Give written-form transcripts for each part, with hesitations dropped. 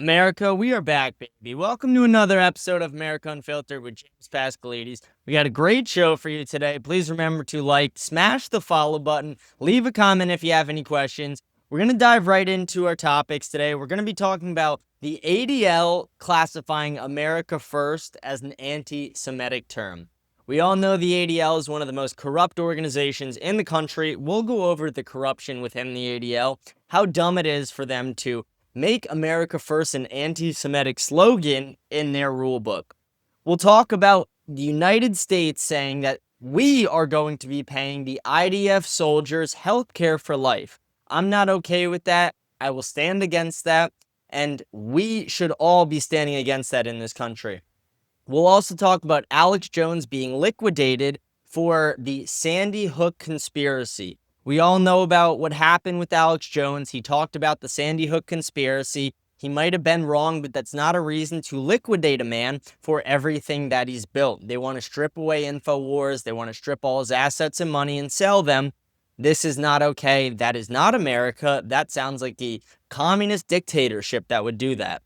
America, we are back, baby. Welcome to another episode of America Unfiltered with James Pascalides. We got a great show for you today. Please remember to smash the follow button, leave a comment if you have any questions. We're going to dive right into our topics today. We're going to be talking about the ADL classifying America First as an anti-Semitic term. We all know the ADL is one of the most corrupt organizations in the country. We'll go over the corruption within the ADL, how dumb it is for them to make America First an anti-Semitic slogan in their rule book. We'll talk about the United States saying that we are going to be paying the IDF soldiers health care for life. I'm not okay with that. I will stand against that. And we should all be standing against that in this country. We'll also talk about Alex Jones being liquidated for the Sandy Hook conspiracy. We all know about what happened with Alex Jones. He talked about the Sandy Hook conspiracy. He might have been wrong, but that's not a reason to liquidate a man for everything that he's built. They want to strip away InfoWars. They want to strip all his assets and money and sell them. This is not okay. That is not America. That sounds like a communist dictatorship that would do that.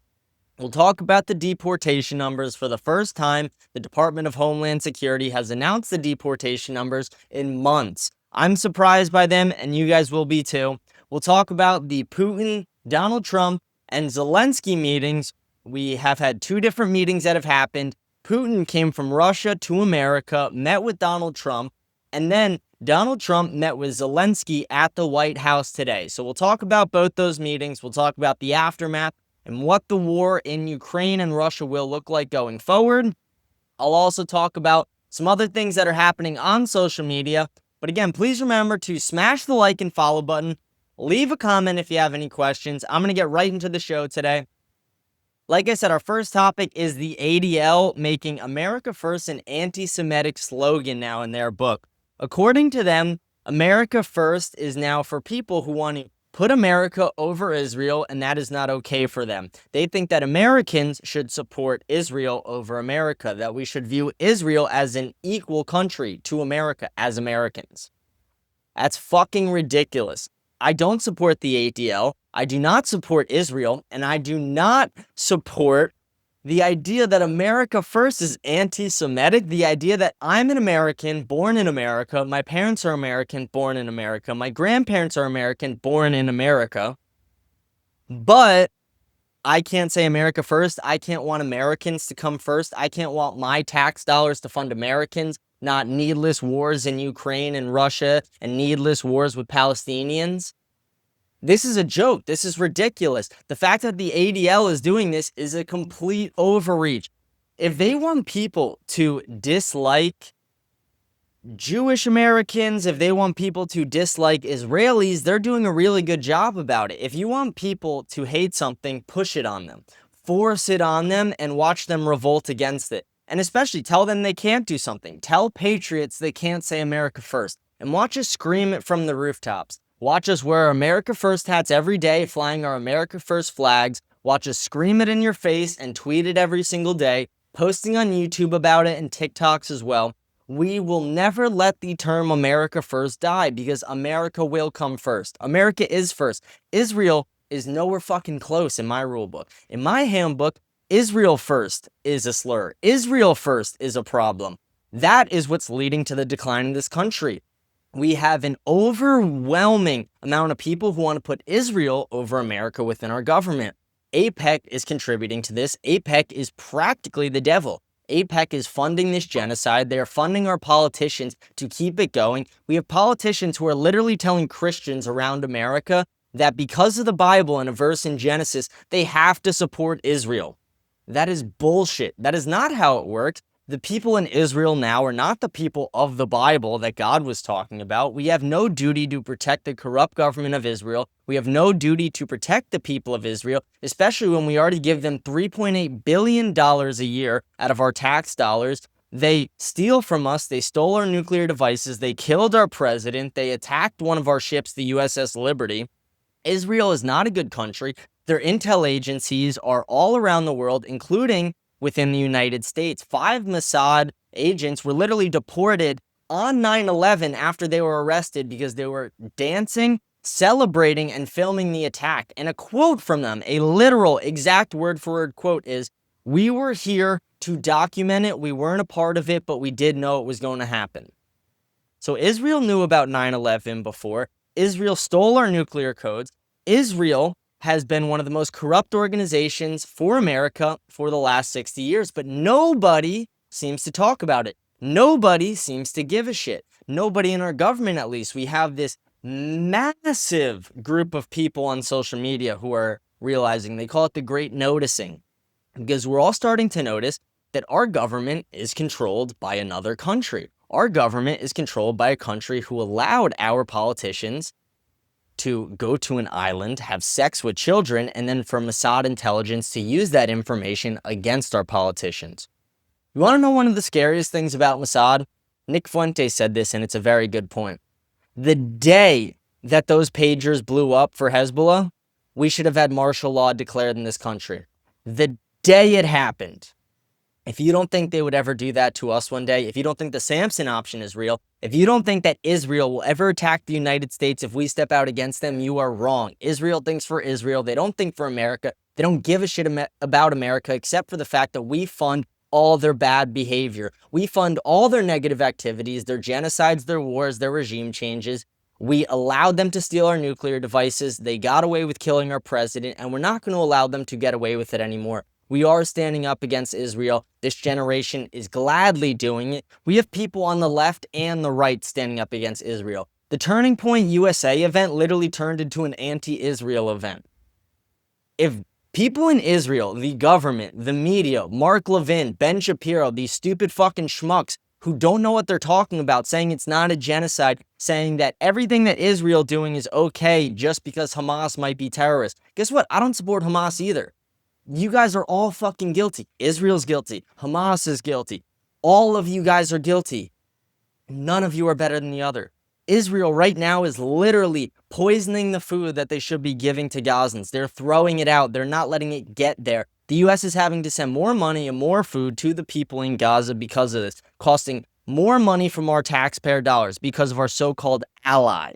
We'll talk about the deportation numbers. For the first time, the Department of Homeland Security has announced the deportation numbers in months. I'm surprised by them, and you guys will be too. We'll talk about the Putin, Donald Trump, and Zelensky meetings. We have had two different meetings that have happened. Putin came from Russia to America, met with Donald Trump, and then Donald Trump met with Zelensky at the White House today. So we'll talk about both those meetings. We'll talk about the aftermath and what the war in Ukraine and Russia will look like going forward. I'll also talk about some other things that are happening on social media. But again, please remember to smash the like and follow button. Leave a comment if you have any questions. I'm going to get right into the show today. Like I said, our first topic is the ADL making America First an anti-Semitic slogan now in their book. According to them, America First is now for people who want to put America over Israel, and that is not okay for them. They think that Americans should support Israel over America, that we should view Israel as an equal country to America as Americans. That's fucking ridiculous. I don't support the ADL. I do not support Israel, and I do not support the idea that America First is anti-Semitic, the idea that I'm an American, born in America, my parents are American, born in America, my grandparents are American, born in America, but I can't say America First. I can't want Americans to come first. I can't want my tax dollars to fund Americans, not needless wars in Ukraine and Russia and needless wars with Palestinians. This is a joke. This is ridiculous. The fact that the ADL is doing this is a complete overreach. If they want people to dislike Jewish Americans, if they want people to dislike Israelis, they're doing a really good job about it. If you want people to hate something, push it on them. Force it on them and watch them revolt against it. And especially tell them they can't do something. Tell Patriots they can't say America First. And watch us scream it from the rooftops. Watch us wear America First hats every day, flying our America First flags. Watch us scream it in your face and tweet it every single day, posting on YouTube about it and TikToks as well. We will never let the term America First die because America will come first. America is first. Israel is nowhere fucking close in my rule book. In my handbook, Israel first is a slur. Israel first is a problem. That is what's leading to the decline in this country. We have an overwhelming amount of people who want to put Israel over America within our government. AIPAC is contributing to this. AIPAC is practically the devil. AIPAC is funding this genocide. They are funding our politicians to keep it going. We have politicians who are literally telling Christians around America that because of the Bible and a verse in Genesis, they have to support Israel. That is bullshit. That is not how it works. The people in Israel now are not the people of the Bible that God was talking about. We have no duty to protect the corrupt government of Israel. We have no duty to protect the people of Israel, especially when we already give them $3.8 billion a year out of our tax dollars. They steal from us. They stole our nuclear devices. They killed our president. They attacked one of our ships, the USS Liberty. Israel is not a good country. Their intel agencies are all around the world, including within the United States. 5 Mossad agents were literally deported on 9/11 after they were arrested because they were dancing celebrating and filming the attack. And a quote from them, a literal exact word for word quote is, "We were here to document it. We weren't a part of it, but we did know it was going to happen." So Israel knew about 9/11 before. Israel stole our nuclear codes. Israel has been one of the most corrupt organizations for America for the last 60 years, but nobody seems to talk about it. Nobody seems to give a shit. Nobody in our government, at least. We have this massive group of people on social media who are realizing, they call it the great noticing, because we're all starting to notice that our government is controlled by another country. Our government is controlled by a country who allowed our politicians to go to an island, have sex with children, and then for Mossad intelligence to use that information against our politicians. You want to know one of the scariest things about Mossad? Nick Fuentes said this, and it's a very good point. The day that those pagers blew up for Hezbollah, we should have had martial law declared in this country. The day it happened. If you don't think they would ever do that to us one day, if you don't think the Samson option is real, if you don't think that Israel will ever attack the United States if we step out against them, you are wrong. Israel thinks for Israel. They don't think for America. They don't give a shit about America except for the fact that we fund all their bad behavior. We fund all their negative activities, their genocides, their wars, their regime changes. We allowed them to steal our nuclear devices. They got away with killing our president, and we're not going to allow them to get away with it anymore. We are standing up against Israel. This generation is gladly doing it. We have people on the left and the right standing up against Israel. The Turning Point USA event literally turned into an anti-Israel event. If people in Israel, the government, the media, Mark Levin, Ben Shapiro, these stupid fucking schmucks who don't know what they're talking about, saying it's not a genocide, saying that everything that Israel doing is okay just because Hamas might be terrorists. Guess what? I don't support Hamas either. You guys are all fucking guilty. Israel's guilty. Hamas is guilty. All of you guys are guilty. None of you are better than the other. Israel right now is literally poisoning the food that they should be giving to Gazans. They're throwing it out. They're not letting it get there. The U.S. is having to send more money and more food to the people in Gaza because of this, costing more money from our taxpayer dollars because of our so-called ally.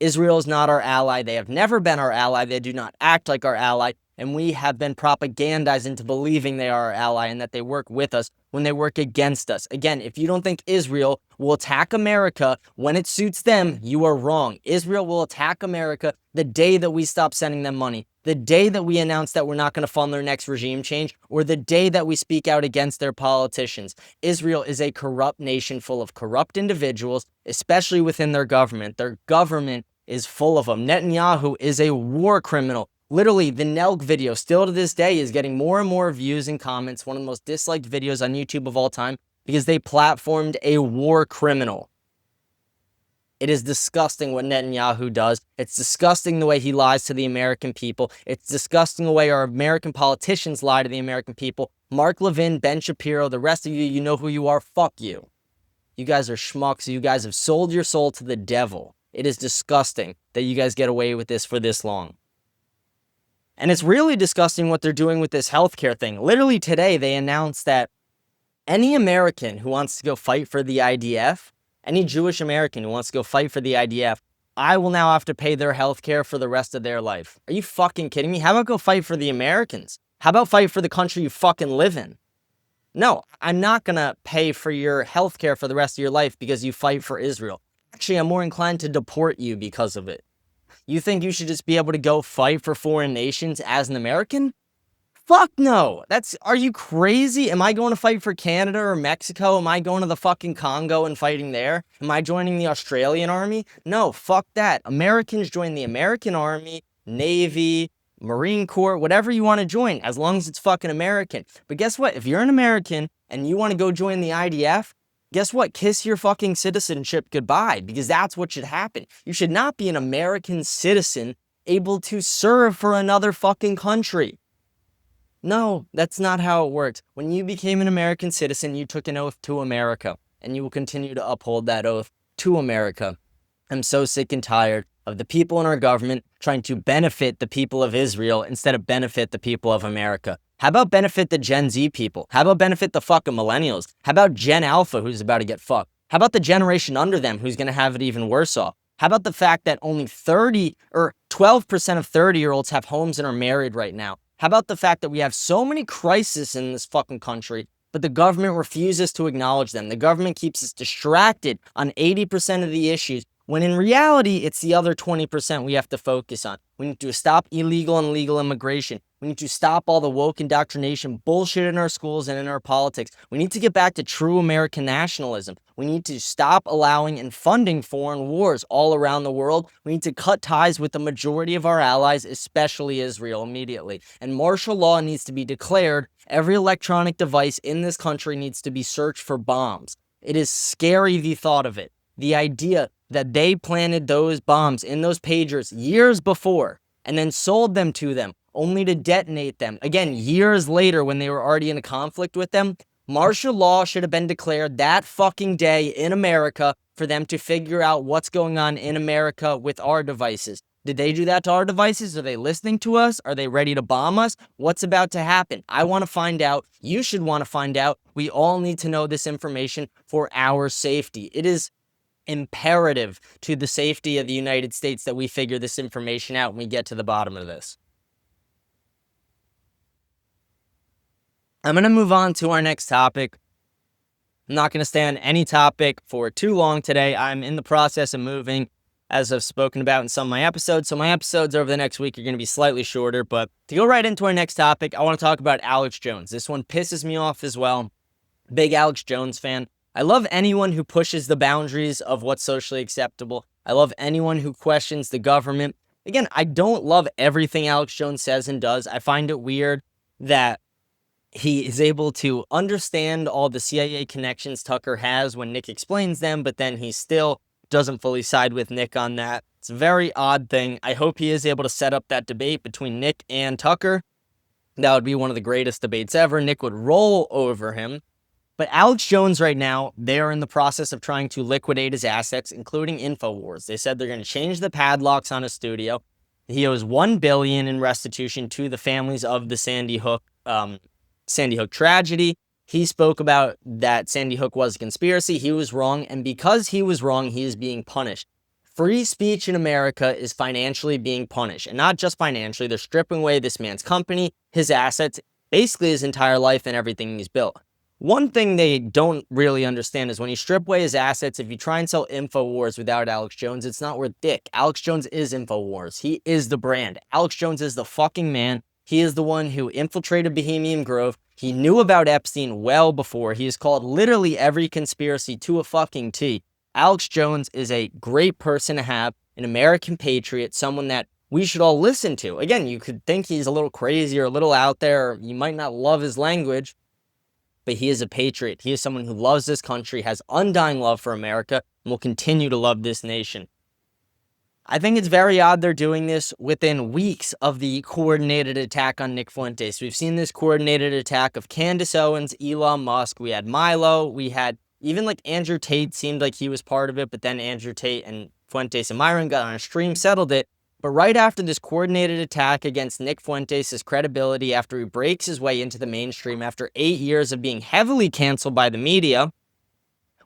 Israel is not our ally. They have never been our ally. They do not act like our ally. And we have been propagandized into believing they are our ally and that they work with us when they work against us. Again, if you don't think Israel will attack America when it suits them, you are wrong. Israel will attack America the day that we stop sending them money, the day that we announce that we're not going to fund their next regime change, or the day that we speak out against their politicians. Israel is a corrupt nation full of corrupt individuals, especially within their government. Their government is full of them. Netanyahu is a war criminal. Literally, the Nelk video, still to this day, is getting more and more views and comments, one of the most disliked videos on YouTube of all time, because they platformed a war criminal. It is disgusting what Netanyahu does. It's disgusting the way he lies to the American people. It's disgusting the way our American politicians lie to the American people. Mark Levin, Ben Shapiro, the rest of you, you know who you are. Fuck you. You guys are schmucks. You guys have sold your soul to the devil. It is disgusting that you guys get away with this for this long. And it's really disgusting what they're doing with this healthcare thing. Literally today, they announced that any American who wants to go fight for the IDF, any Jewish American who wants to go fight for the IDF, I will now have to pay their healthcare for the rest of their life. Are you fucking kidding me? How about go fight for the Americans? How about fight for the country you fucking live in? No, I'm not going to pay for your healthcare for the rest of your life because you fight for Israel. Actually, I'm more inclined to deport you because of it. You think you should just be able to go fight for foreign nations as an American? Fuck no. Are you crazy? Am I going to fight for Canada or Mexico? Am I going to the fucking Congo and fighting there? Am I joining the Australian army? No, fuck that. Americans join the American Army, Navy, Marine Corps, whatever you want to join, as long as it's fucking American. But guess what? If you're an American and you want to go join the IDF, guess what? Kiss your fucking citizenship goodbye, because that's what should happen. You should not be an American citizen able to serve for another fucking country. No, that's not how it works. When you became an American citizen, you took an oath to America, and you will continue to uphold that oath to America. I'm so sick and tired of the people in our government trying to benefit the people of Israel instead of benefit the people of America. How about benefit the Gen Z people? How about benefit the fucking millennials? How about Gen Alpha, who's about to get fucked? How about the generation under them who's going to have it even worse off? How about the fact that only 30 or 12% of 30-year-olds have homes and are married right now? How about the fact that we have so many crises in this fucking country, but the government refuses to acknowledge them? The government keeps us distracted on 80% of the issues, when in reality, it's the other 20% we have to focus on. We need to stop illegal and legal immigration. We need to stop all the woke indoctrination bullshit in our schools and in our politics. We need to get back to true American nationalism. We need to stop allowing and funding foreign wars all around the world. We need to cut ties with the majority of our allies, especially Israel, immediately. And martial law needs to be declared. Every electronic device in this country needs to be searched for bombs. It is scary, the thought of it. The idea that they planted those bombs in those pagers years before and then sold them to them only to detonate them, again, years later when they were already in a conflict with them. Martial law should have been declared that fucking day in America for them to figure out what's going on in America with our devices. Did they do that to our devices? Are they listening to us? Are they ready to bomb us? What's about to happen? I want to find out. You should want to find out. We all need to know this information for our safety. It is imperative to the safety of the United States that we figure this information out and we get to the bottom of this. I'm going to move on to our next topic. I'm not going to stay on any topic for too long today. I'm in the process of moving, as I've spoken about in some of my episodes. So my episodes over the next week are going to be slightly shorter. But to go right into our next topic, I want to talk about Alex Jones. This one pisses me off as well. Big Alex Jones fan. I love anyone who pushes the boundaries of what's socially acceptable. I love anyone who questions the government. Again, I don't love everything Alex Jones says and does. I find it weird that he is able to understand all the CIA connections Tucker has when Nick explains them, but then he still doesn't fully side with Nick on that. It's a very odd thing. I hope he is able to set up that debate between Nick and Tucker. That would be one of the greatest debates ever. Nick would roll over him. But Alex Jones right now, they're in the process of trying to liquidate his assets, including InfoWars. They said they're going to change the padlocks on his studio. He owes $1 billion in restitution to the families of the Sandy Hook tragedy. He spoke about that Sandy Hook was a conspiracy. He was wrong. And because he was wrong, he is being punished. Free speech in America is financially being punished. And not just financially. They're stripping away this man's company, his assets, basically his entire life and everything he's built. One thing they don't really understand is when you strip away his assets, if you try and sell InfoWars without Alex Jones, it's not worth dick. Alex Jones is InfoWars. He is the brand. Alex Jones is the fucking man. He is the one who infiltrated Bohemian Grove. He knew about Epstein well before. He has called literally every conspiracy to a fucking T. Alex Jones is a great person to have, an American patriot, someone that we should all listen to. Again, you could think he's a little crazy or a little out there, or you might not love his language, but he is a patriot. He is someone who loves this country, has undying love for America, and will continue to love this nation. I think it's very odd they're doing this within weeks of the coordinated attack on Nick Fuentes. We've seen this coordinated attack of Candace Owens, Elon Musk. We had Milo. We had even like Andrew Tate seemed like he was part of it, but then Andrew Tate and Fuentes and Myron got on a stream, settled it. But right after this coordinated attack against Nick Fuentes' credibility, after he breaks his way into the mainstream, after 8 years of being heavily canceled by the media,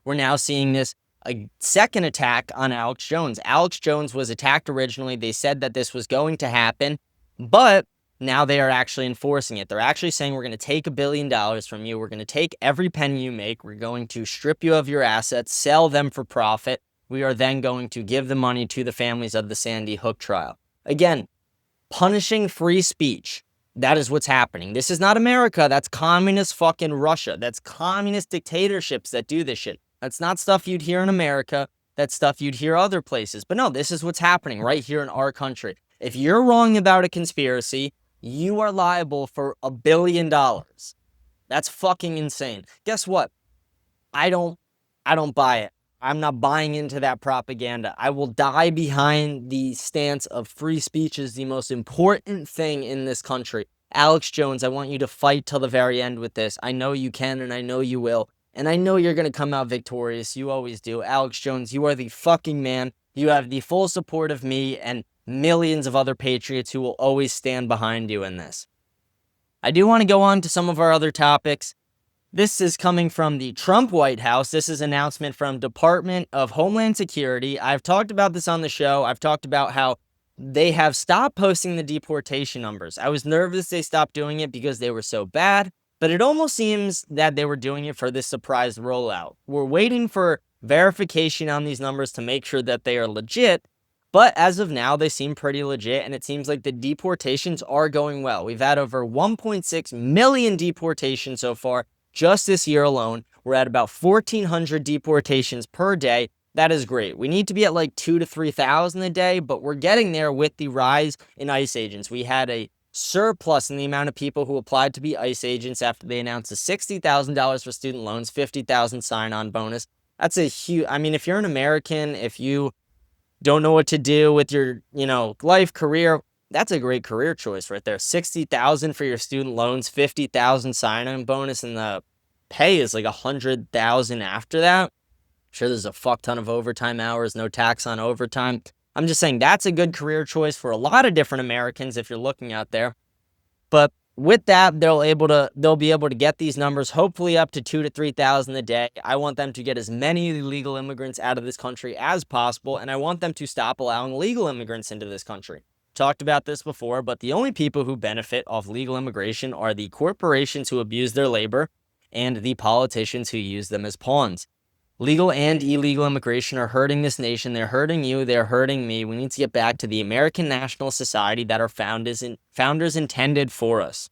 we're now seeing this a second attack on Alex Jones. Alex Jones was attacked originally. They said that this was going to happen, but now they are actually enforcing it. They're actually saying, we're going to take $1 billion from you. We're going to take every penny you make. We're going to strip you of your assets, sell them for profit. We are then going to give the money to the families of the Sandy Hook trial. Again, punishing free speech. That is what's happening. This is not America. That's communist fucking Russia. That's communist dictatorships that do this shit. That's not stuff you'd hear in America. That's stuff you'd hear other places. But no, this is what's happening right here in our country. If you're wrong about a conspiracy, you are liable for $1 billion. That's fucking insane. Guess what? I don't buy it. I'm not buying into that propaganda. I will die behind the stance of free speech is the most important thing in this country. Alex Jones, I want you to fight till the very end with this. I know you can, and I know you will. And I know you're going to come out victorious. You always do. Alex Jones, you are the fucking man. You have the full support of me and millions of other patriots who will always stand behind you in this. I do want to go on to some of our other topics. This is coming from the Trump White House. This is an announcement from Department of Homeland Security. I've talked about this on the show. I've talked about how they have stopped posting the deportation numbers. I was nervous they stopped doing it because they were so bad, but it almost seems that they were doing it for this surprise rollout. We're waiting for verification on these numbers to make sure that they are legit, but as of now, they seem pretty legit, and it seems like the deportations are going well. We've had over 1.6 million deportations so far. Just this year alone, we're at about 1,400 deportations per day. That is great. We need to be at like 2,000 to 3,000 a day, but we're getting there with the rise in ICE agents. We had a surplus in the amount of people who applied to be ICE agents after they announced a $60,000 for student loans, $50,000 sign-on bonus. That's a huge, I mean, if you're an American, if you don't know what to do with your, life, career, that's a great career choice right there. $60,000 for your student loans, $50,000 sign-on bonus, and the pay is like $100,000 after that. I'm sure there's a fuck ton of overtime hours, no tax on overtime. I'm just saying that's a good career choice for a lot of different Americans if you're looking out there. But with that, they'll be able to get these numbers hopefully up to 2,000 to 3,000 a day. I want them to get as many illegal immigrants out of this country as possible, and I want them to stop allowing legal immigrants into this country. Talked about this before, but the only people who benefit off legal immigration are the corporations who abuse their labor and the politicians who use them as pawns. Legal and illegal immigration are hurting this nation. They're hurting you. They're hurting me. We need to get back to the American National Society that our founders intended for us.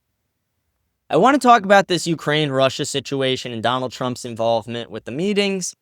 I want to talk about this Ukraine-Russia situation and Donald Trump's involvement with the meetings.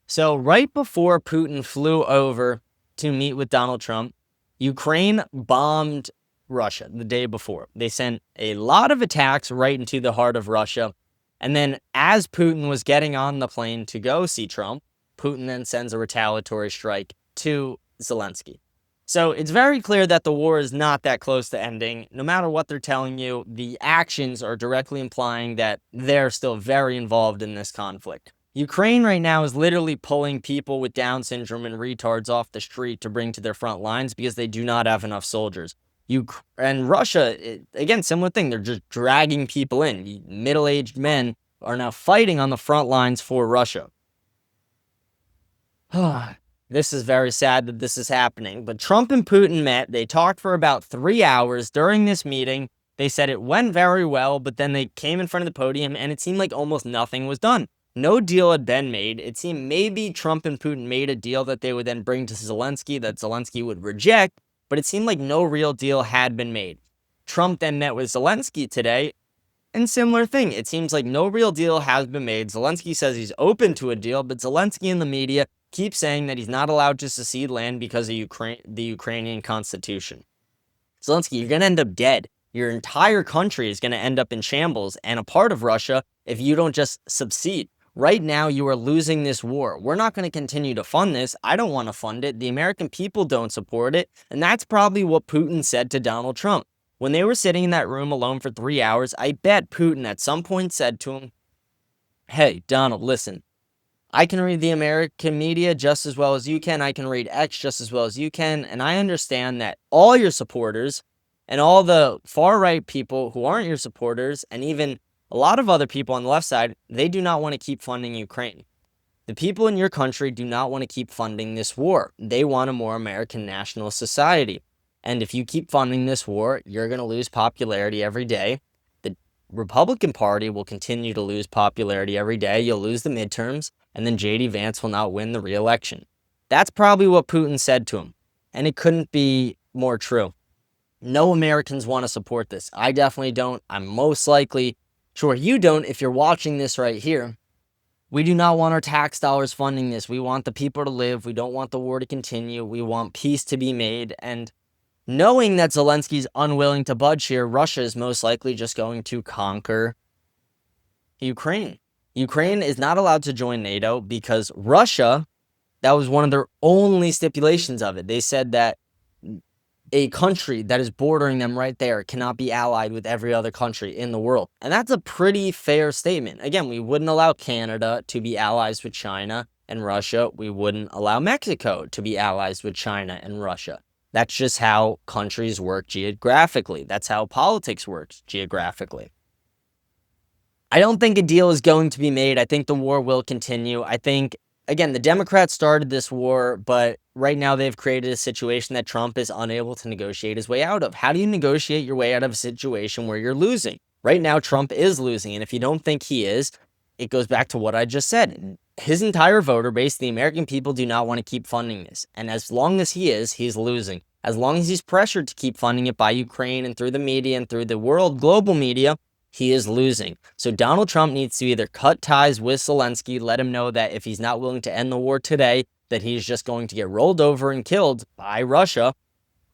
So right before Putin flew over to meet with Donald Trump, Ukraine bombed Russia the day before. They sent a lot of attacks right into the heart of Russia. And then as Putin was getting on the plane to go see Trump, Putin then sends a retaliatory strike to Zelensky. So it's very clear that the war is not that close to ending. No matter what they're telling you, the actions are directly implying that they're still very involved in this conflict. Ukraine right now is literally pulling people with Down syndrome and retards off the street to bring to their front lines because they do not have enough soldiers. And Russia, again, similar thing. They're just dragging people in. Middle-aged men are now fighting on the front lines for Russia. This is very sad that this is happening. But Trump and Putin met. They talked for about 3 hours. During this meeting, they said it went very well, but then they came in front of the podium, and it seemed like almost nothing was done. No deal had been made. It seemed maybe Trump and Putin made a deal that they would then bring to Zelensky that Zelensky would reject, but it seemed like no real deal had been made. Trump then met with Zelensky today, and similar thing. It seems like no real deal has been made. Zelensky says he's open to a deal, but Zelensky and the media keep saying that he's not allowed to secede land because of the Ukrainian constitution. Zelensky, you're going to end up dead. Your entire country is going to end up in shambles and a part of Russia if you don't just secede. Right now, you are losing this war. We're not going to continue to fund this. I don't want to fund it. The American people don't support it. And that's probably what Putin said to Donald Trump. When they were sitting in that room alone for 3 hours, I bet Putin at some point said to him, "Hey, Donald, listen. I can read the American media just as well as you can. I can read X just as well as you can. And I understand that all your supporters and all the far-right people who aren't your supporters and even a lot of other people on the left side, they do not want to keep funding Ukraine. The people in your country do not want to keep funding this war. They want a more American national society. And if you keep funding this war, you're going to lose popularity every day. The Republican Party will continue to lose popularity every day. You'll lose the midterms, and then J.D. Vance will not win the re-election." That's probably what Putin said to him. And it couldn't be more true. No Americans want to support this. I definitely don't. I'm most likely sure you don't if you're watching this right here. We do not want our tax dollars funding this. We want the people to live. We don't want the war to continue. We want peace to be made. And knowing that Zelensky's unwilling to budge here, Russia is most likely just going to conquer Ukraine. Ukraine is not allowed to join NATO because Russia, that was one of their only stipulations of it. They said that a country that is bordering them right there cannot be allied with every other country in the world. And that's a pretty fair statement. Again, we wouldn't allow Canada to be allies with China and Russia. We wouldn't allow Mexico to be allies with China and Russia. That's just how countries work geographically. That's how politics works geographically. I don't think a deal is going to be made. I think the war will continue. I think, again, the Democrats started this war, but right now they've created a situation that Trump is unable to negotiate his way out of. How do you negotiate your way out of a situation where you're losing? Right now, Trump is losing. And if you don't think he is, it goes back to what I just said. His entire voter base, the American people, do not want to keep funding this. And as long as he is, he's losing. As long as he's pressured to keep funding it by Ukraine and through the media and through the global media, he is losing. So Donald Trump needs to either cut ties with Zelensky, let him know that if he's not willing to end the war today, that he's just going to get rolled over and killed by Russia,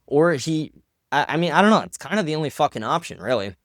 or I mean, I don't know. It's kind of the only fucking option, really.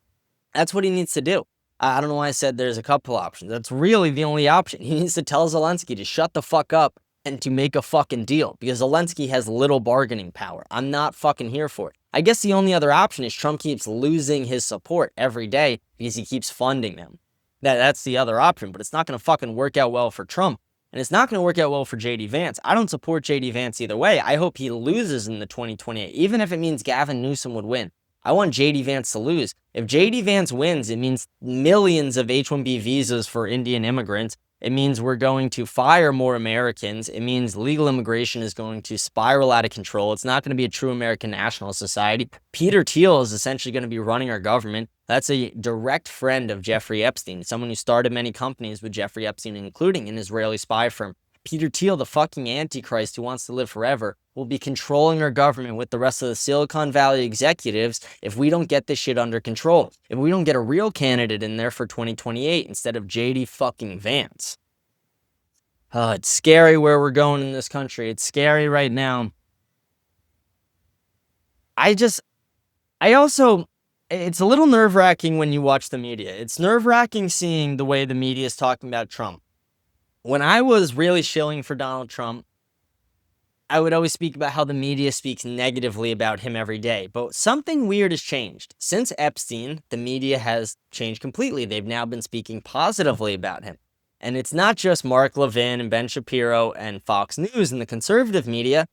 That's what he needs to do. I don't know why I said there's a couple options. That's really the only option. He needs to tell Zelensky to shut the fuck up and to make a fucking deal, because Zelensky has little bargaining power. I'm not fucking here for it. I guess the only other option is Trump keeps losing his support every day because he keeps funding them. That's the other option, but it's not going to fucking work out well for Trump. And it's not going to work out well for JD Vance. I don't support JD Vance either way. I hope he loses in the 2028, even if it means Gavin Newsom would win. I want JD Vance to lose. If JD Vance wins, it means millions of H-1B visas for Indian immigrants. It means we're going to fire more Americans. It means legal immigration is going to spiral out of control. It's not going to be a true American national society. Peter Thiel is essentially going to be running our government. That's a direct friend of Jeffrey Epstein, someone who started many companies with Jeffrey Epstein, including an Israeli spy firm. Peter Thiel, the fucking Antichrist who wants to live forever, will be controlling our government with the rest of the Silicon Valley executives if we don't get this shit under control. If we don't get a real candidate in there for 2028 instead of JD fucking Vance. It's scary where we're going in this country. It's scary right now. It's a little nerve-wracking when you watch the media. It's nerve-wracking seeing the way the media is talking about Trump. When I was really shilling for Donald Trump, I would always speak about how the media speaks negatively about him every day. But something weird has changed. Since Epstein, the media has changed completely. They've now been speaking positively about him. And it's not just Mark Levin and Ben Shapiro and Fox News and the conservative media.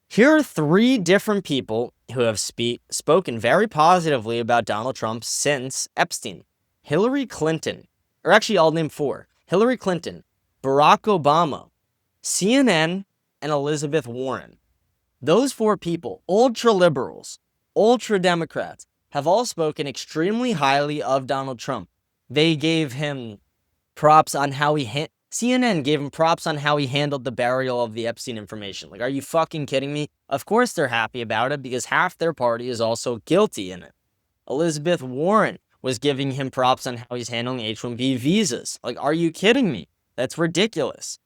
Here are 3 different people who have spoken very positively about Donald Trump since Epstein. Hillary Clinton, or actually I'll name 4. Hillary Clinton, Barack Obama, CNN, and Elizabeth Warren. Those 4 people, ultra-liberals, ultra-Democrats, have all spoken extremely highly of Donald Trump. They gave him props on how CNN gave him props on how he handled the burial of the Epstein information. Like, are you fucking kidding me? Of course they're happy about it because half their party is also guilty in it. Elizabeth Warren was giving him props on how he's handling H-1B visas. Like, are you kidding me? That's ridiculous.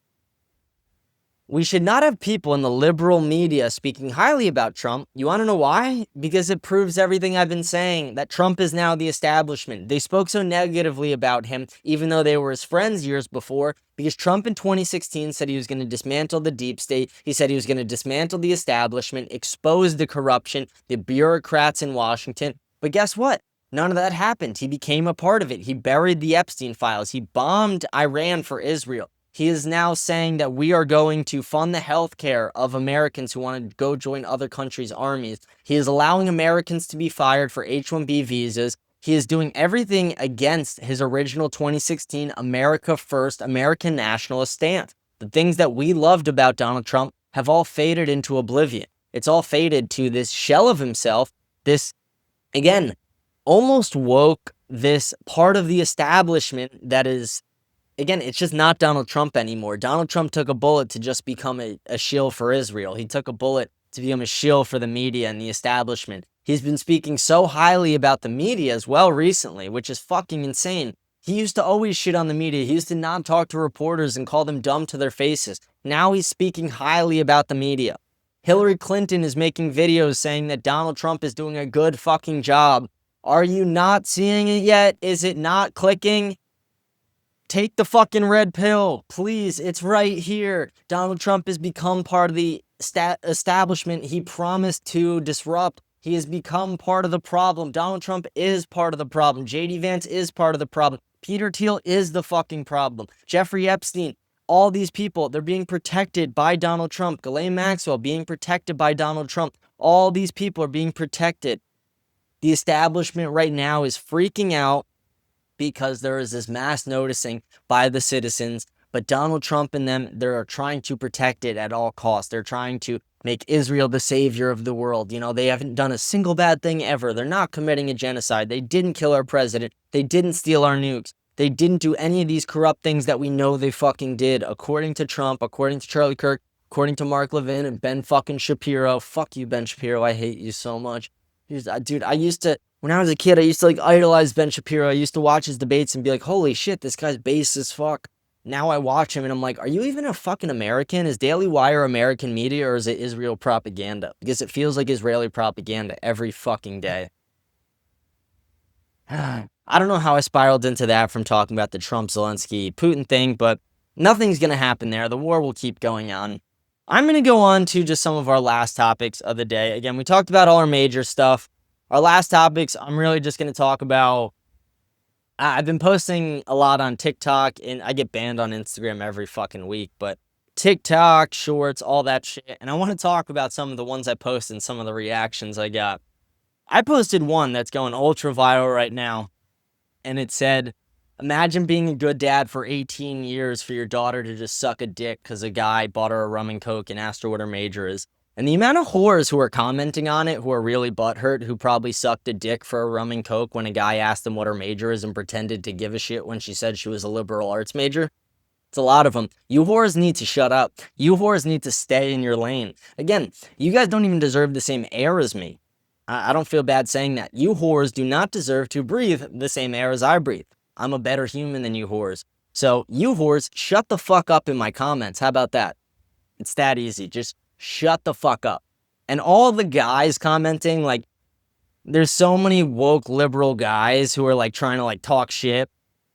We should not have people in the liberal media speaking highly about Trump. You want to know why? Because it proves everything I've been saying, that Trump is now the establishment. They spoke so negatively about him, even though they were his friends years before, because Trump in 2016 said he was going to dismantle the deep state. He said he was going to dismantle the establishment, expose the corruption, the bureaucrats in Washington. But guess what? None of that happened. He became a part of it. He buried the Epstein files. He bombed Iran for Israel. He is now saying that we are going to fund the health care of Americans who want to go join other countries' armies. He is allowing Americans to be fired for H-1B visas. He is doing everything against his original 2016 America First, American nationalist stance. The things that we loved about Donald Trump have all faded into oblivion. It's all faded to this shell of himself, this, again, almost woke, this part of the establishment that is, again, it's just not Donald Trump anymore. Donald Trump took a bullet to just become a shill for Israel. He took a bullet to become a shill for the media and the establishment. He's been speaking so highly about the media as well recently, which is fucking insane. He used to always shit on the media. He used to not talk to reporters and call them dumb to their faces. Now he's speaking highly about the media. Hillary Clinton is making videos saying that Donald Trump is doing a good fucking job. Are you not seeing it yet? Is it not clicking? Take the fucking red pill, please. It's right here. Donald Trump has become part of the establishment he promised to disrupt. He has become part of the problem. Donald Trump is part of the problem. JD Vance is part of the problem. Peter Thiel is the fucking problem. Jeffrey Epstein, all these people, they're being protected by Donald Trump. Ghislaine Maxwell being protected by Donald Trump. All these people are being protected. The establishment right now is freaking out. because there is this mass noticing by the citizens. But Donald Trump and them, they're trying to protect it at all costs. They're trying to make Israel the savior of the world. You know, they haven't done a single bad thing ever. They're not committing a genocide. They didn't kill our president. They didn't steal our nukes. They didn't do any of these corrupt things that we know they fucking did. According to Trump, according to Charlie Kirk, according to Mark Levin and Ben fucking Shapiro. Fuck you, Ben Shapiro. I hate you so much. Dude, I used to, when I was a kid, I used to like idolize Ben Shapiro. I used to watch his debates and be like, holy shit, this guy's base as fuck. Now I watch him and I'm like, are you even a fucking American? Is Daily Wire American media or is it Israel propaganda? Because it feels like Israeli propaganda every fucking day. I don't know how I spiraled into that from talking about the Trump-Zelensky Putin thing, but nothing's going to happen there. The war will keep going on. I'm going to go on to just some of our last topics of the day. Again, we talked about all our major stuff. Our last topics, I'm really just going to talk about. I've been posting a lot on TikTok, and I get banned on Instagram every fucking week, but TikTok, shorts, all that shit. And I want to talk about some of the ones I posted and some of the reactions I got. I posted one that's going ultra viral right now, and it said, imagine being a good dad for 18 years for your daughter to just suck a dick because a guy bought her a rum and coke and asked her what her major is. And the amount of whores who are commenting on it, who are really butthurt, who probably sucked a dick for a rum and coke when a guy asked them what her major is and pretended to give a shit when she said she was a liberal arts major. It's a lot of them. You whores need to shut up. You whores need to stay in your lane. Again, you guys don't even deserve the same air as me. I don't feel bad saying that. You whores do not deserve to breathe the same air as I breathe. I'm a better human than you whores. So, you whores, shut the fuck up in my comments. How about that? It's that easy. Just shut the fuck up. And all the guys commenting, like, there's so many woke liberal guys who are like trying to like talk shit.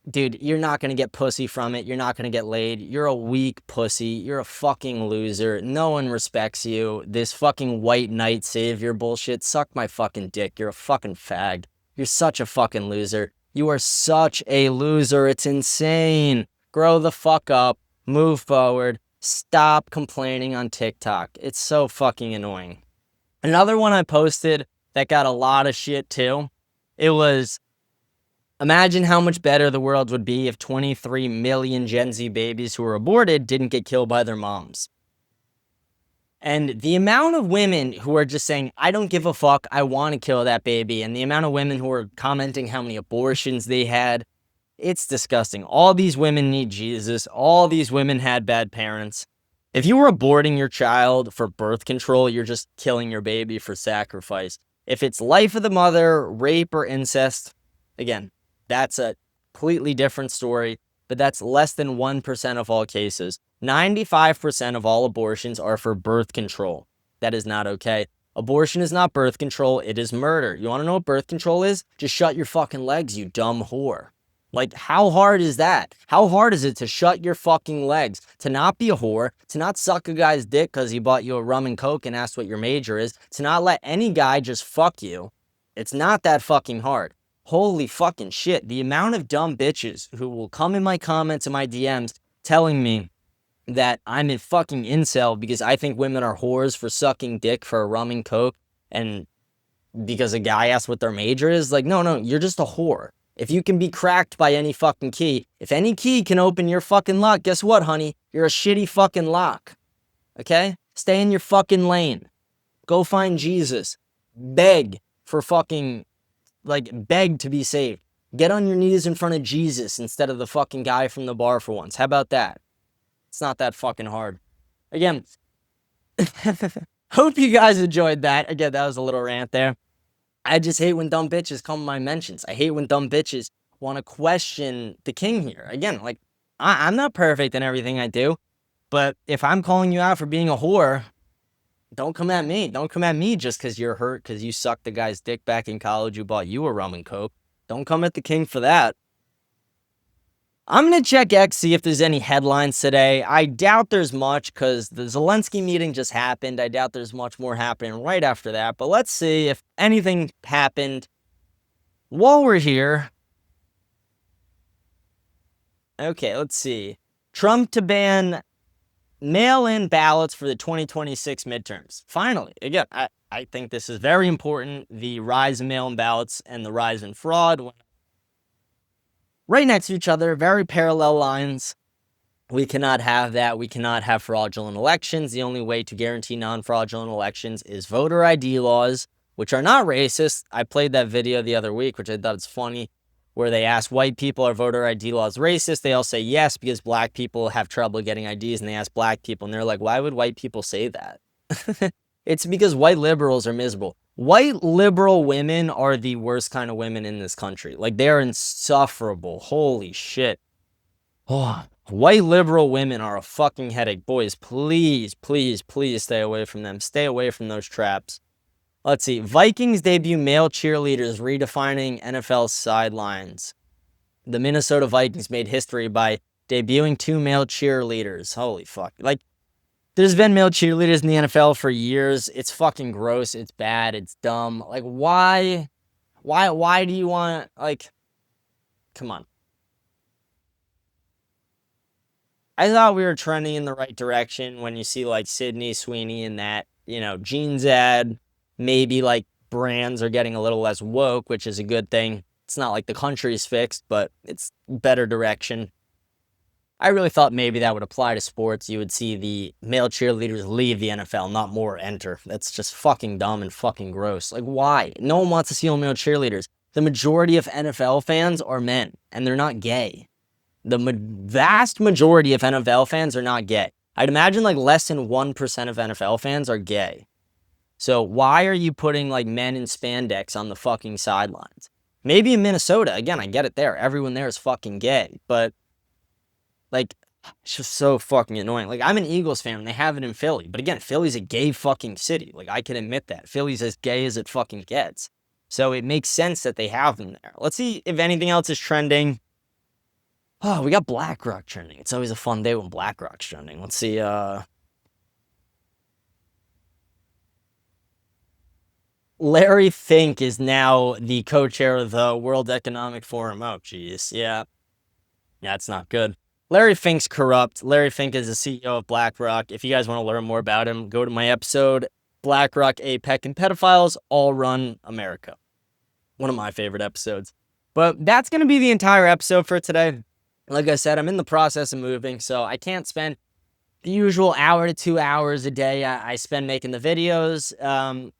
Dude, you're not going to get pussy from it. You're not going to get laid. You're a weak pussy. You're a fucking loser. No one respects you. This fucking white knight savior bullshit. Suck my fucking dick. You're a fucking fag. You're such a fucking loser. You are such a loser. It's insane. Grow the fuck up. Move forward. Stop complaining on TikTok. It's so fucking annoying. Another one I posted that got a lot of shit too. It was, imagine how much better the world would be if 23 million Gen Z babies who were aborted didn't get killed by their moms. And the amount of women who are just saying, I don't give a fuck, I want to kill that baby, and the amount of women who are commenting how many abortions they had, it's disgusting. All these women need Jesus. All these women had bad parents. If you were aborting your child for birth control, you're just killing your baby for sacrifice. If it's life of the mother, rape, or incest, again, that's a completely different story, but that's less than 1% of all cases. 95% of all abortions are for birth control. That is not okay. Abortion is not birth control, it is murder. You want to know what birth control is? Just shut your fucking legs, you dumb whore. Like, how hard is that? How hard is it to shut your fucking legs? To not be a whore, to not suck a guy's dick because he bought you a rum and coke and asked what your major is, to not let any guy just fuck you. It's not that fucking hard. Holy fucking shit. The amount of dumb bitches who will come in my comments and my DMs telling me that I'm a fucking incel because I think women are whores for sucking dick for a rum and coke and because a guy asked what their major is. Like, no, you're just a whore. If you can be cracked by any fucking key, if any key can open your fucking lock, guess what, honey? You're a shitty fucking lock. Okay? Stay in your fucking lane. Go find Jesus. Beg for fucking, beg to be saved. Get on your knees in front of Jesus instead of the fucking guy from the bar for once. How about that? It's not that fucking hard. Again, hope you guys enjoyed that. Again, that was a little rant there. I just hate when dumb bitches come in my mentions. I hate when dumb bitches want to question the king here. Again, like, I'm not perfect in everything I do, but if I'm calling you out for being a whore, don't come at me. Don't come at me just because you're hurt because you sucked the guy's dick back in college who bought you a rum and coke. Don't come at the king for that. I'm going to check X, see if there's any headlines today. I doubt there's much because the Zelensky meeting just happened. I doubt there's much more happening right after that. But let's see if anything happened while we're here. Okay, let's see. Trump to ban mail-in ballots for the 2026 midterms. Finally, again, I think this is very important. The rise in mail-in ballots and the rise in fraud. right next to each other, very parallel lines. We cannot have that. We cannot have fraudulent elections. The only way to guarantee non-fraudulent elections is voter ID laws, which are not racist. I played that video the other week, which I thought was funny, where they asked white people, are voter ID laws racist? They all say yes, because black people have trouble getting IDs, and they ask black people, and they're like, why would white people say that? It's because white liberals are miserable. White liberal women are the worst kind of women in this country. Like, they're insufferable. Holy shit. Oh, white liberal women are a fucking headache. Boys, please, please, please stay away from them. Stay away from those traps. Let's see. Vikings debut male cheerleaders redefining NFL sidelines. The Minnesota Vikings made history by debuting 2 male cheerleaders. Holy fuck. Like, there's been male cheerleaders in the NFL for years. It's fucking gross. It's bad. It's dumb. Like, why do you want, like, come on. I thought we were trending in the right direction when you see like Sydney Sweeney and that, jeans ad. Maybe like brands are getting a little less woke, which is a good thing. It's not like the country's fixed, but it's better direction. I really thought maybe that would apply to sports. You would see the male cheerleaders leave the NFL, not more enter. That's just fucking dumb and fucking gross. Like, why? No one wants to see all male cheerleaders. The majority of NFL fans are men, and they're not gay. The vast majority of NFL fans are not gay. I'd imagine like less than 1% of NFL fans are gay. So why are you putting like men in spandex on the fucking sidelines? Maybe in Minnesota, again, I get it there. Everyone there is fucking gay, but like, it's just so fucking annoying. Like, I'm an Eagles fan, and they have it in Philly. But again, Philly's a gay fucking city. Like, I can admit that. Philly's as gay as it fucking gets. So it makes sense that they have them there. Let's see if anything else is trending. Oh, we got BlackRock trending. It's always a fun day when BlackRock's trending. Let's see, Larry Fink is now the co-chair of the World Economic Forum. Oh, jeez. Yeah. Yeah, it's not good. Larry Fink's corrupt. Larry Fink is the CEO of BlackRock. If you guys want to learn more about him, go to my episode, BlackRock, APEC, and Pedophiles All Run America. One of my favorite episodes. But that's going to be the entire episode for today. Like I said, I'm in the process of moving, so I can't spend the usual hour to 2 hours a day I spend making the videos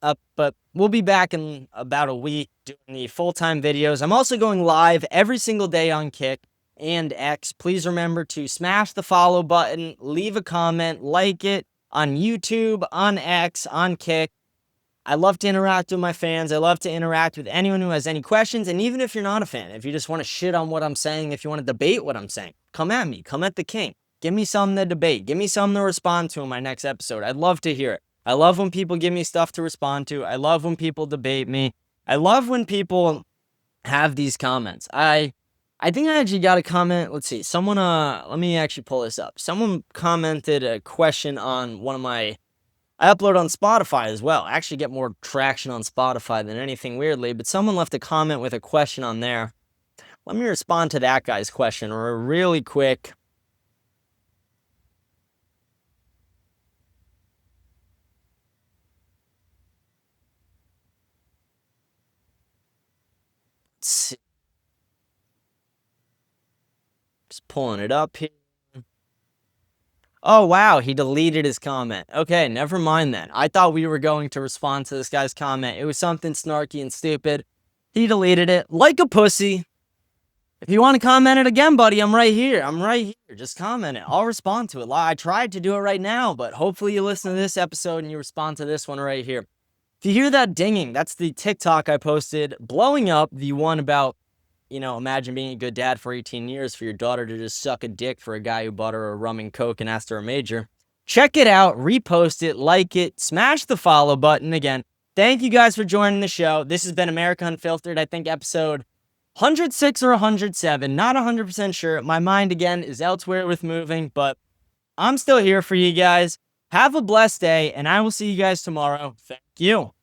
up, but we'll be back in about a week doing the full-time videos. I'm also going live every single day on Kick and X. Please remember to smash the follow button, leave a comment, like it on YouTube, on X, on Kick. I love to interact with my fans. I love to interact with anyone who has any questions. And even if you're not a fan, if you just want to shit on what I'm saying, if you want to debate what I'm saying, come at me. Come at the king. Give me something to debate. Give me something to respond to in my next episode. I'd love to hear it. I love when people give me stuff to respond to. I love when people debate me. I love when people have these comments. I think I actually got a comment. Let's see. Someone, let me actually pull this up. Someone commented a question on one of my, I upload on Spotify as well. I actually get more traction on Spotify than anything weirdly, but someone left a comment with a question on there. Let me respond to that guy's question really quick. Let's see. Just pulling it up here. Oh, wow, he deleted his comment. Okay, never mind then. I thought we were going to respond to this guy's comment. It was something snarky and stupid. He deleted it like a pussy. If you want to comment it again, buddy, I'm right here. I'm right here. Just comment it. I'll respond to it. I tried to do it right now, but hopefully you listen to this episode and you respond to this one right here. If you hear that dinging, that's the TikTok I posted blowing up, the one about, imagine being a good dad for 18 years for your daughter to just suck a dick for a guy who bought her a rum and coke and asked her a major. Check it out, repost it, like it, smash the follow button. Again, thank you guys for joining the show. This has been America Unfiltered, I think episode 106 or 107, not 100% sure. My mind, again, is elsewhere with moving, but I'm still here for you guys. Have a blessed day, and I will see you guys tomorrow. Thank you.